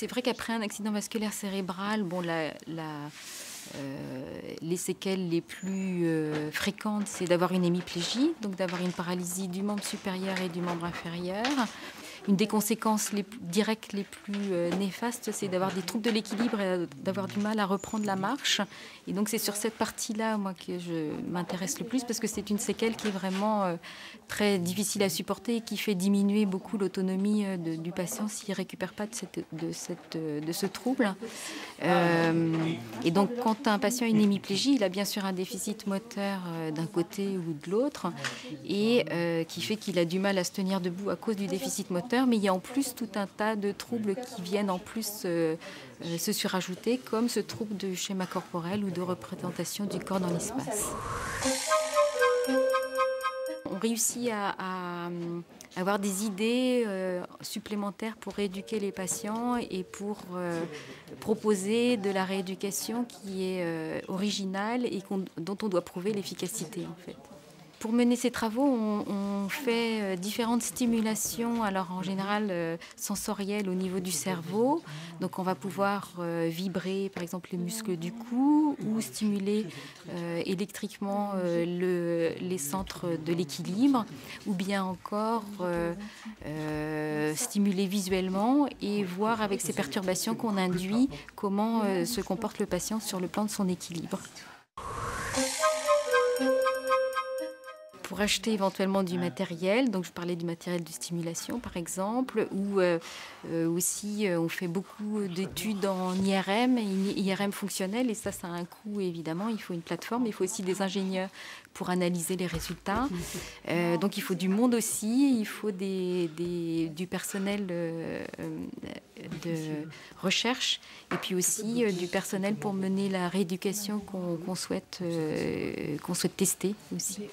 C'est vrai qu'après un accident vasculaire cérébral, bon, les séquelles les plus fréquentes, c'est d'avoir une hémiplégie, donc d'avoir une paralysie du membre supérieur et du membre inférieur. Une des conséquences directes les plus néfastes, c'est d'avoir des troubles de l'équilibre et d'avoir du mal à reprendre la marche. Et donc c'est sur cette partie-là, moi, que je m'intéresse le plus, parce que c'est une séquelle qui est vraiment très difficile à supporter et qui fait diminuer beaucoup l'autonomie du patient s'il ne récupère pas de ce trouble. Et donc quand un patient a une hémiplégie, il a bien sûr un déficit moteur d'un côté ou de l'autre, et qui fait qu'il a du mal à se tenir debout à cause du déficit moteur, mais il y a en plus tout un tas de troubles qui viennent en plus se surajouter, comme ce trouble de schéma corporel ou de représentation du corps dans l'espace. On réussit à avoir des idées supplémentaires pour rééduquer les patients et pour proposer de la rééducation qui est originale et dont on doit prouver l'efficacité, en fait. Pour mener ces travaux, on fait différentes stimulations, alors en général sensorielles au niveau du cerveau. Donc on va pouvoir vibrer par exemple les muscles du cou ou stimuler électriquement les centres de l'équilibre, ou bien encore stimuler visuellement et voir avec ces perturbations qu'on induit comment se comporte le patient sur le plan de son équilibre. Pour acheter éventuellement du matériel, donc je parlais du matériel de stimulation par exemple, ou aussi on fait beaucoup d'études en IRM, IRM fonctionnel, et ça a un coût évidemment, il faut une plateforme, il faut aussi des ingénieurs pour analyser les résultats, donc il faut du monde aussi, il faut du personnel de recherche et puis aussi du personnel pour mener la rééducation qu'on souhaite tester aussi.